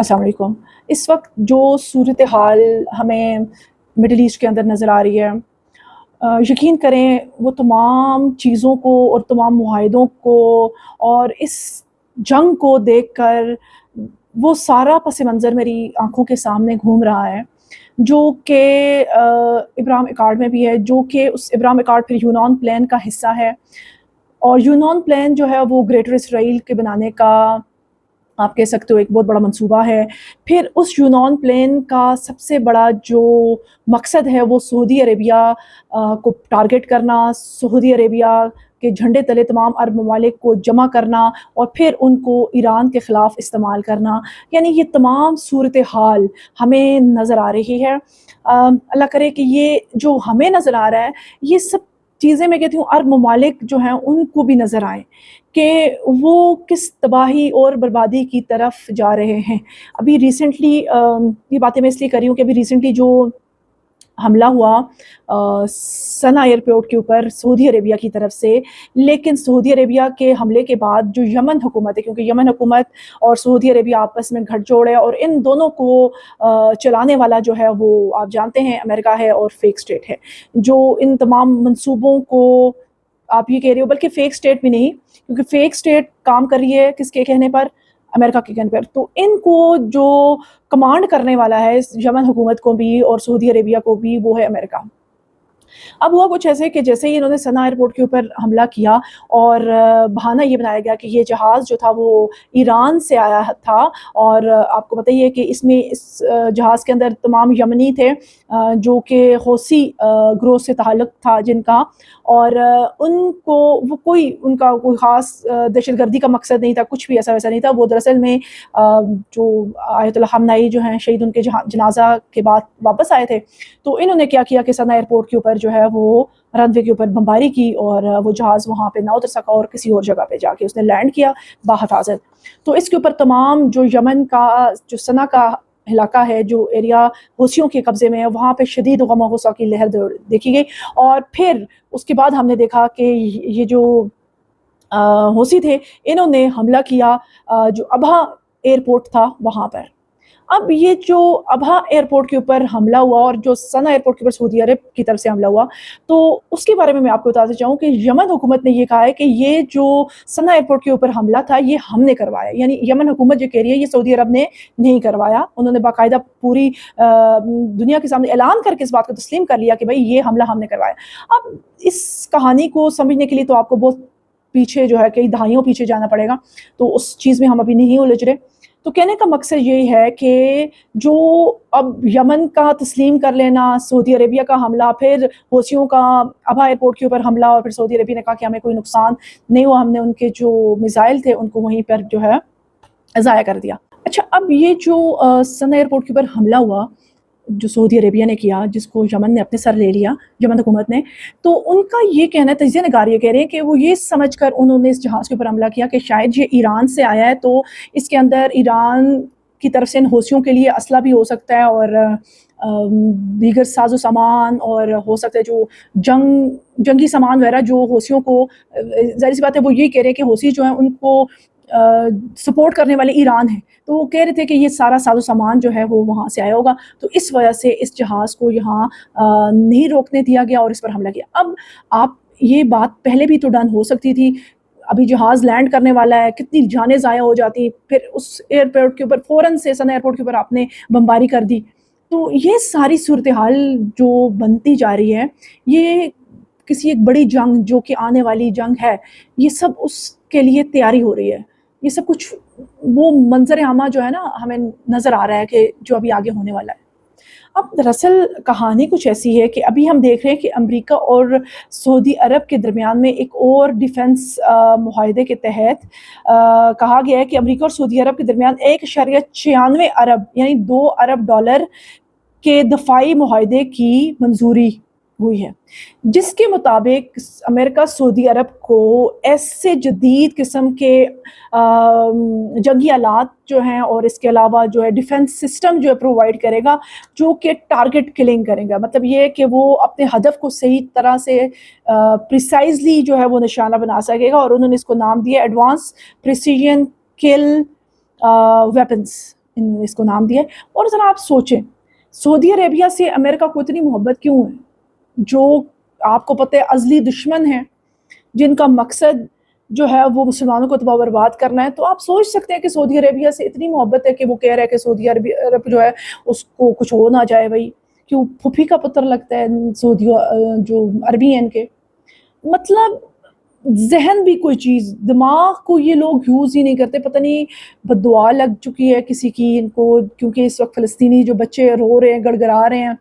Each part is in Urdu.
السلام علیکم۔ اس وقت جو صورتحال ہمیں مڈل ایسٹ کے اندر نظر آ رہی ہے، یقین کریں وہ تمام چیزوں کو اور تمام معاہدوں کو اور اس جنگ کو دیکھ کر وہ سارا پس منظر میری آنکھوں کے سامنے گھوم رہا ہے، جو کہ ابراہیم اکارڈ میں بھی ہے، جو کہ اس ابراہیم اکارڈ پھر یونان پلان کا حصہ ہے، اور یونان پلان جو ہے وہ گریٹر اسرائیل کے بنانے کا آپ کہہ سکتے ہو ایک بہت بڑا منصوبہ ہے۔ پھر اس یونان پلین کا سب سے بڑا جو مقصد ہے وہ سعودی عربیہ کو ٹارگٹ کرنا، سعودی عربیہ کے جھنڈے تلے تمام عرب ممالک کو جمع کرنا اور پھر ان کو ایران کے خلاف استعمال کرنا، یعنی یہ تمام صورتحال ہمیں نظر آ رہی ہے۔ اللہ کرے کہ یہ جو ہمیں نظر آ رہا ہے یہ سب چیزیں میں کہتی ہوں عرب ممالک جو ہیں ان کو بھی نظر آئیں کہ وہ کس تباہی اور بربادی کی طرف جا رہے ہیں۔ ابھی ریسنٹلی یہ باتیں میں اس لیے کر رہی ہوں کہ ابھی ریسنٹلی جو حملہ ہوا سنا ایئرپورٹ کے اوپر سعودی عربیہ کی طرف سے، لیکن سعودی عربیہ کے حملے کے بعد جو یمن حکومت ہے، کیونکہ یمن حکومت اور سعودی عربیہ آپس میں گھٹ جوڑ ہے اور ان دونوں کو چلانے والا جو ہے وہ آپ جانتے ہیں امریکہ ہے اور فیک سٹیٹ ہے، جو ان تمام منصوبوں کو آپ یہ کہہ رہے ہو، بلکہ فیک سٹیٹ بھی نہیں، کیونکہ فیک سٹیٹ کام کر رہی ہے کس کے کہنے پر؟ امریکہ کے کہنے پر۔ تو ان کو جو کمانڈ کرنے والا ہے یمن حکومت کو بھی اور سعودی عربیہ کو بھی وہ ہے امریکہ۔ اب ہوا کچھ ایسے کہ جیسے ہی انہوں نے سنا ایئرپورٹ کے اوپر حملہ کیا اور بہانہ یہ بنایا گیا کہ یہ جہاز جو تھا وہ ایران سے آیا تھا، اور آپ کو بتائیے کہ اس میں اس جہاز کے اندر تمام یمنی تھے جو کہ حوثی گروہ سے تعلق تھا جن کا، اور ان کو وہ کوئی ان کا کوئی خاص دہشت گردی کا مقصد نہیں تھا، کچھ بھی ایسا ویسا نہیں تھا۔ وہ دراصل میں جو آیت اللہ خامنائی جو ہیں شہید، ان کے جنازہ کے بعد واپس آئے تھے، تو انہوں نے کیا کیا کہ سنا ایئرپورٹ کے اوپر جو ہے وہ رن وے کے اوپر بمباری کی اور وہ جہاز وہاں پہ نہ اتر سکا اور کسی اور جگہ پہ جا کے اس نے لینڈ کیا بحفاظت۔ تو اس کے اوپر تمام جو یمن کا جو سنا کا علاقہ ہے، جو ایریا حوثیوں کے قبضے میں ہے، وہاں پہ شدید غم و غصہ کی لہر دیکھی گئی، اور پھر اس کے بعد ہم نے دیکھا کہ یہ جو حوثی تھے انہوں نے حملہ کیا جو ابہا ایئرپورٹ تھا وہاں پر۔ اب یہ جو ابہا ایئرپورٹ کے اوپر حملہ ہوا اور جو سنا ایئرپورٹ کے اوپر سعودی عرب کی طرف سے حملہ ہوا، تو اس کے بارے میں آپ کو بتانا چاہوں کہ یمن حکومت نے یہ کہا ہے کہ یہ جو سنا ایئرپورٹ کے اوپر حملہ تھا یہ ہم نے کروایا، یعنی یمن حکومت جو کہہ رہی ہے یہ سعودی عرب نے نہیں کروایا۔ انہوں نے باقاعدہ پوری دنیا کے سامنے اعلان کر کے اس بات کو تسلیم کر لیا کہ بھائی یہ حملہ ہم نے کروایا۔ اب اس کہانی کو سمجھنے کے لیے تو آپ کو بہت پیچھے جو ہے کئی دہائیوں پیچھے جانا پڑے گا، تو اس چیز میں ہم ابھی نہیں الجھ رہے۔ تو کہنے کا مقصد یہی ہے کہ جو اب یمن کا تسلیم کر لینا، سعودی عربیہ کا حملہ، پھر حوثیوں کا ابہا ایئرپورٹ کے اوپر حملہ، اور پھر سعودی عربیہ نے کہا کہ ہمیں کوئی نقصان نہیں ہوا، ہم نے ان کے جو میزائل تھے ان کو وہیں پر جو ہے ضائع کر دیا۔ اچھا، اب یہ جو سنا ایئرپورٹ کے اوپر حملہ ہوا جو سعودی عربیہ نے کیا، جس کو یمن نے اپنے سر لے لیا، یمن حکومت نے، تو ان کا یہ کہنا ہے، تجزیہ نگار یہ کہہ رہے ہیں کہ وہ یہ سمجھ کر انہوں نے اس جہاز کے اوپر حملہ کیا کہ شاید یہ ایران سے آیا ہے، تو اس کے اندر ایران کی طرف سے ان حوثیوں کے لیے اسلحہ بھی ہو سکتا ہے اور دیگر ساز و سامان، اور ہو سکتا ہے جو جنگی سامان وغیرہ جو حوثیوں کو، ظاہر سی بات ہے وہ یہ کہہ رہے ہیں کہ حوثی جو ہیں ان کو سپورٹ کرنے والے ایران ہیں، تو وہ کہہ رہے تھے کہ یہ سارا ساز و سامان جو ہے وہ وہاں سے آیا ہوگا، تو اس وجہ سے اس جہاز کو یہاں نہیں روکنے دیا گیا اور اس پر حملہ کیا۔ اب آپ یہ بات پہلے بھی تو ڈن ہو سکتی تھی، ابھی جہاز لینڈ کرنے والا ہے، کتنی جانیں ضائع ہو جاتی، پھر اس ایئرپورٹ کے اوپر فوراً سے سنا ایئرپورٹ کے اوپر آپ نے بمباری کر دی۔ تو یہ ساری صورتحال جو بنتی جا رہی ہے، یہ کسی ایک بڑی جنگ جو کہ آنے والی جنگ ہے، یہ سب اس کے لیے تیاری ہو رہی ہے۔ یہ سب کچھ وہ منظر عامہ جو ہے نا ہمیں نظر آ رہا ہے کہ جو ابھی آگے ہونے والا ہے۔ اب دراصل کہانی کچھ ایسی ہے کہ ابھی ہم دیکھ رہے ہیں کہ امریکہ اور سعودی عرب کے درمیان میں ایک اور ڈیفنس معاہدے کے تحت کہا گیا ہے کہ امریکہ اور سعودی عرب کے درمیان 1.96 ارب یعنی 2 ارب ڈالر کے دفاعی معاہدے کی منظوری ہوئی ہے، جس کے مطابق امریکہ سعودی عرب کو ایسے جدید قسم کے جنگی آلات جو ہیں اور اس کے علاوہ جو ہے ڈیفنس سسٹم جو ہے پرووائڈ کرے گا، جو کہ ٹارگٹ کلنگ کرے گا۔ مطلب یہ ہے کہ وہ اپنے ہدف کو صحیح طرح سے پریسائزلی جو ہے وہ نشانہ بنا سکے گا، اور انہوں نے اس کو نام دیا ایڈوانس پریسیجن کل ویپنز، اس کو نام دیا ہے. اور ذرا آپ سوچیں سعودی عربیہ سے امریکہ کو اتنی محبت کیوں ہے, جو آپ کو پتہ ہے ازلی دشمن ہیں, جن کا مقصد جو ہے وہ مسلمانوں کو تباہ و برباد کرنا ہے. تو آپ سوچ سکتے ہیں کہ سعودی عربیہ سے اتنی محبت ہے کہ وہ کہہ رہا ہے کہ سعودی عرب جو ہے اس کو کچھ ہو نہ جائے. بھائی کیوں, پھوپھی کا پتر لگتا ہے سعودی جو عربی ہیں ان کے. مطلب ذہن بھی کوئی چیز, دماغ کو یہ لوگ یوز ہی نہیں کرتے. پتہ نہیں بد دعا لگ چکی ہے کسی کی ان کو, کیونکہ اس وقت فلسطینی جو بچے رو رہے ہیں, گڑ گڑا رہے ہیں,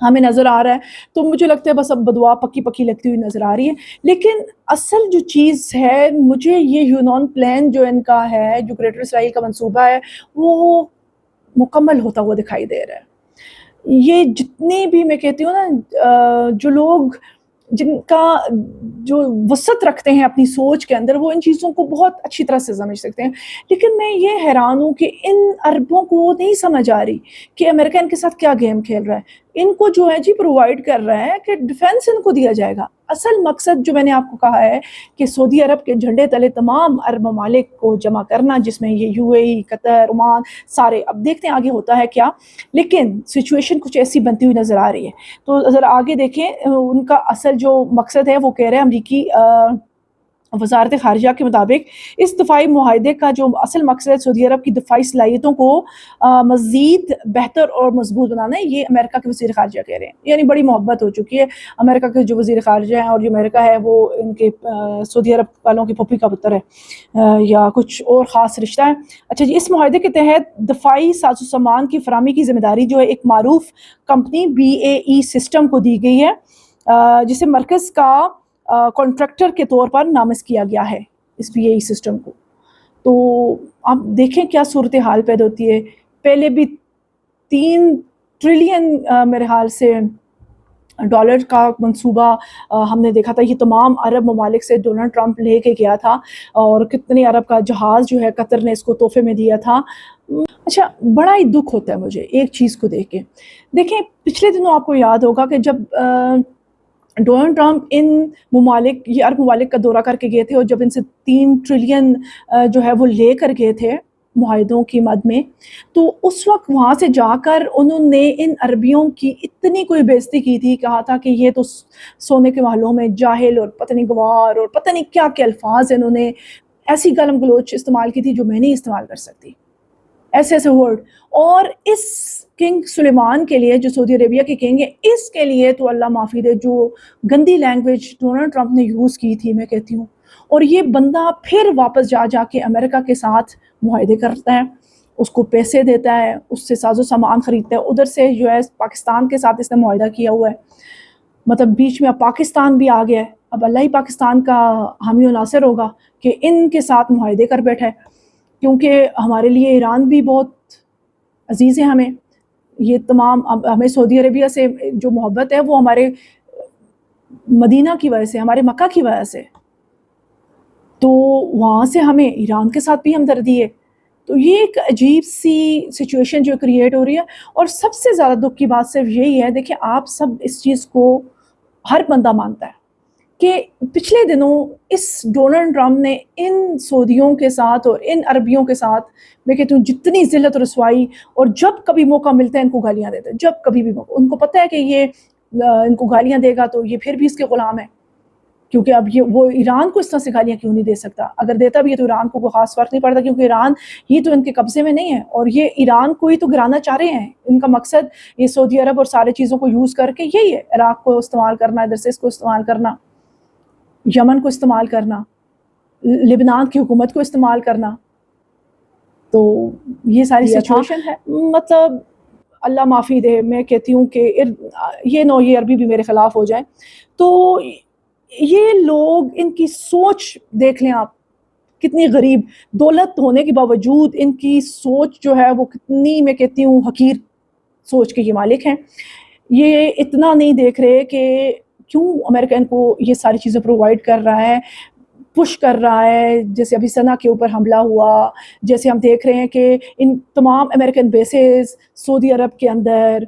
ہمیں نظر آ رہا ہے. تو مجھے لگتا ہے بس اب بدعا پکی پکی لگتی ہوئی نظر آ رہی ہے. لیکن اصل جو چیز ہے, مجھے یہ یونان پلان جو ان کا ہے, جو گریٹر اسرائیل کا منصوبہ ہے, وہ مکمل ہوتا ہوا دکھائی دے رہا ہے. یہ جتنے بھی میں کہتی ہوں نا, جو لوگ جن کا جو وسعت رکھتے ہیں اپنی سوچ کے اندر, وہ ان چیزوں کو بہت اچھی طرح سے سمجھ سکتے ہیں. لیکن میں یہ حیران ہوں کہ ان عربوں کو نہیں سمجھ آ رہی کہ امریکہ ان کے ساتھ کیا گیم کھیل رہا ہے. ان کو جو ہے جی پرووائڈ کر رہا ہے کہ ڈیفنس ان کو دیا جائے گا. اصل مقصد جو میں نے آپ کو کہا ہے کہ سعودی عرب کے جھنڈے تلے تمام عرب ممالک کو جمع کرنا, جس میں یہ you a E, Qatar, Oman سارے. اب دیکھتے ہیں آگے ہوتا ہے کیا, لیکن سچویشن کچھ ایسی بنتی ہوئی نظر آ رہی ہے. تو ذرا آگے دیکھیں, ان کا اصل جو مقصد ہے وہ کہہ رہے ہیں امریکی وزارت خارجہ کے مطابق اس دفاعی معاہدے کا جو اصل مقصد ہے سعودی عرب کی دفاعی صلاحیتوں کو مزید بہتر اور مضبوط بنانا ہے. یہ امریکہ کے وزیر خارجہ کہہ رہے ہیں. یعنی بڑی محبت ہو چکی ہے امریکہ کے جو وزیر خارجہ ہیں, اور جو امریکہ ہے وہ ان کے سعودی عرب والوں کی پھوپھی کا پتر ہے یا کچھ اور خاص رشتہ ہے. اچھا جی, اس معاہدے کے تحت دفاعی ساز و سامان کی فراہمی کی ذمہ داری جو ہے ایک معروف کمپنی BAE سسٹم کو دی گئی ہے, جسے مرکز کا کانٹریکٹر کے طور پر نامزد کیا گیا ہے اس BAE سسٹم کو. تو آپ دیکھیں کیا صورتحال پیدا ہوتی ہے. پہلے بھی 3 ٹریلین میرے حال سے ڈالر کا منصوبہ ہم نے دیکھا تھا. یہ تمام عرب ممالک سے ڈونلڈ ٹرمپ لے کے گیا تھا, اور کتنے عرب کا جہاز جو ہے قطر نے اس کو تحفے میں دیا تھا. اچھا, بڑا ہی دکھ ہوتا ہے مجھے ایک چیز کو دیکھ کے. دیکھیں پچھلے دنوں آپ کو یاد ہوگا کہ جب ڈونلڈ ٹرمپ ان ممالک, یہ عرب ممالک کا دورہ کر کے گئے تھے, اور جب ان سے 3 ٹریلین جو ہے وہ لے کر گئے تھے معاہدوں کی مد میں, تو اس وقت وہاں سے جا کر انہوں نے ان عربیوں کی اتنی کوئی بےزتی کی تھی, کہا تھا کہ یہ تو سونے کے محلوں میں جاہل اور پتہ نہیں گوار اور پتہ نہیں کیا کیا الفاظ انہوں نے ایسی گالم گلوچ استعمال کی تھی جو میں نہیں استعمال کر سکتی, ایسے ایسے ورڈ. اور اس کنگ سلیمان کے لیے, جو سعودی عربیہ کے کنگ ہیں, اس کے لیے تو اللہ معافی دے جو گندی لینگویج ڈونلڈ ٹرمپ نے یوز کی تھی, میں کہتی ہوں. اور یہ بندہ پھر واپس جا کے امریکہ کے ساتھ معاہدے کرتا ہے, اس کو پیسے دیتا ہے, اس سے ساز و سامان خریدتا ہے. ادھر سے جو ہے پاکستان کے ساتھ اس نے معاہدہ کیا ہوا ہے. مطلب بیچ میں اب پاکستان بھی آ گیا ہے. اب اللہ ہی پاکستان کا حامی و ناصر ہوگا کہ ان کے ساتھ معاہدے کر بیٹھا ہے, کیونکہ ہمارے لیے ایران بھی بہت عزیز ہے ہمیں. یہ تمام ہمیں سعودی عربیہ سے جو محبت ہے وہ ہمارے مدینہ کی وجہ سے, ہمارے مکہ کی وجہ سے. تو وہاں سے ہمیں ایران کے ساتھ بھی ہمدردی ہے. تو یہ ایک عجیب سی سچویشن جو کریٹ ہو رہی ہے. اور سب سے زیادہ دکھ کی بات صرف یہی ہے, دیکھیں آپ سب اس چیز کو ہر بندہ مانتا ہے کہ پچھلے دنوں اس ڈونلڈ ٹرمپ نے ان سعودیوں کے ساتھ اور ان عربیوں کے ساتھ, میں کہتی ہوں جتنی ذلت و رسوائی, اور جب کبھی موقع ملتا ہے ان کو گالیاں دیتے ہیں. جب کبھی بھی موقع, ان کو پتہ ہے کہ یہ ان کو گالیاں دے گا تو یہ پھر بھی اس کے غلام ہے, کیونکہ اب یہ وہ ایران کو اس طرح سے گالیاں کیوں نہیں دے سکتا. اگر دیتا بھی ہے تو ایران کو کوئی خاص فرق نہیں پڑتا, کیونکہ ایران یہ تو ان کے قبضے میں نہیں ہے, اور یہ ایران کو ہی تو گرانا چاہ رہے ہیں. ان کا مقصد یہ سعودی عرب اور سارے چیزوں کو یوز کر کے یہی ہے, عراق کو استعمال کرنا, ادھر سے اس کو استعمال کرنا, یمن کو استعمال کرنا, لبنان کی حکومت کو استعمال کرنا. تو یہ ساری سچویشن ہے. مطلب اللہ معافی دے, میں کہتی ہوں کہ یہ نو یہ عربی بھی میرے خلاف ہو جائیں. تو یہ لوگ, ان کی سوچ دیکھ لیں آپ, کتنی غریب, دولت ہونے کے باوجود ان کی سوچ جو ہے وہ کتنی, میں کہتی ہوں حقیر سوچ کے یہ مالک ہیں. یہ اتنا نہیں دیکھ رہے کہ کیوں امریکہ ان کو یہ ساری چیزیں پرووائڈ کر رہا ہے, پش کر رہا ہے. جیسے ابھی سنا کے اوپر حملہ ہوا, جیسے ہم دیکھ رہے ہیں کہ ان تمام امریکن بیسز سعودی عرب کے اندر,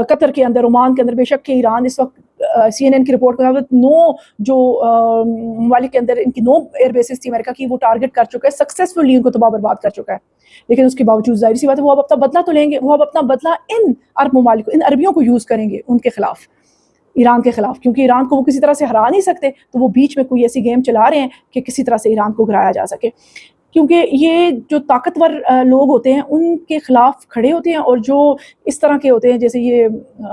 قطر کے اندر, عمان کے اندر, بے شک کہ ایران اس وقت CNN کی رپورٹ کے مطابق 9 جو ممالک کے اندر ان کی 9 ایئر بیسز تھی امریکہ کی، وہ ٹارگٹ کر چکا ہے، سکسیسفلی ان کو تباہ برباد کر چکا ہے. لیکن اس کے باوجود ظاہر سی بات ہے وہ اب اپنا بدلہ تو لیں گے، وہ اب اپنا بدلہ ان عرب ممالک، ان عربیوں کو یوز کریں گے ان کے خلاف، ایران کے خلاف، کیونکہ ایران کو وہ کسی طرح سے ہرا نہیں سکتے، تو وہ بیچ میں کوئی ایسی گیم چلا رہے ہیں کہ کسی طرح سے ایران کو گرایا جا سکے. کیونکہ یہ جو طاقتور لوگ ہوتے ہیں ان کے خلاف کھڑے ہوتے ہیں، اور جو اس طرح کے ہوتے ہیں جیسے یہ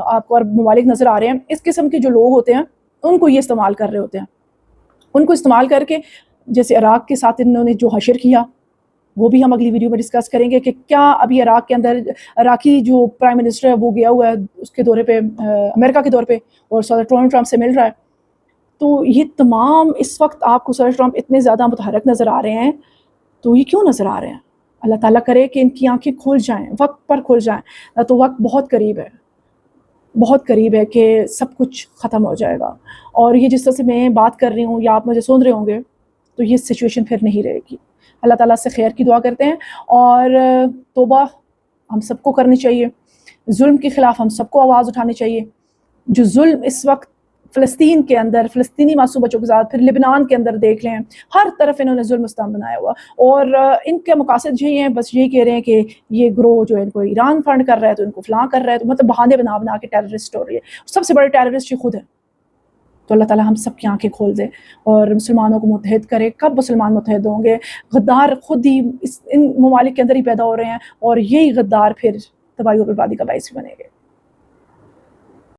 آپ کو عرب ممالک نظر آ رہے ہیں، اس قسم کے جو لوگ ہوتے ہیں ان کو یہ استعمال کر رہے ہوتے ہیں. ان کو استعمال کر کے جیسے عراق کے ساتھ انہوں نے جو حشر کیا، وہ بھی ہم اگلی ویڈیو میں ڈسکس کریں گے کہ کیا ابھی عراق کے اندر عراقی جو پرائم منسٹر ہے وہ گیا ہوا ہے اس کے دورے پہ، امریکہ کے دور پہ، اور صدر ڈونلڈ ٹرمپ سے مل رہا ہے. تو یہ تمام اس وقت آپ کو صدر ٹرمپ اتنے زیادہ متحرک نظر آ رہے ہیں، تو یہ کیوں نظر آ رہے ہیں؟ اللہ تعالیٰ کرے کہ ان کی آنکھیں کھل جائیں، وقت پر کھل جائیں، تو وقت بہت قریب ہے، بہت قریب ہے کہ سب کچھ ختم ہو جائے گا. اور یہ جس طرح سے میں بات کر رہی ہوں یا آپ مجھے سن رہے ہوں گے، تو یہ سچویشن پھر نہیں رہے گی. اللہ تعالیٰ سے خیر کی دعا کرتے ہیں، اور توبہ ہم سب کو کرنی چاہیے. ظلم کے خلاف ہم سب کو آواز اٹھانی چاہیے. جو ظلم اس وقت فلسطین کے اندر، فلسطینی معصوم بچوں کے ساتھ، پھر لبنان کے اندر دیکھ لیں، ہر طرف انہوں نے ظلم مستعم بنایا ہوا، اور ان کے مقاصد یہی ہیں، بس یہی کہہ رہے ہیں کہ یہ گروہ جو ہے ان کو ایران فنڈ کر رہا ہے تو ان کو فلاں کر رہا ہے، تو مطلب بہانے بنا بنا کے ٹیررسٹ ہو رہی ہے. سب سے بڑے ٹیررسٹ یہ خود ہیں. تو اللہ تعالیٰ ہم سب کی آنکھیں کھول دے اور مسلمانوں کو متحد کرے. کب مسلمان متحد ہوں گے؟ غدار خود ہی ان ممالک کے اندر ہی پیدا ہو رہے ہیں، اور یہی غدار پھر تباہی و بربادی کا باعث بنے گے.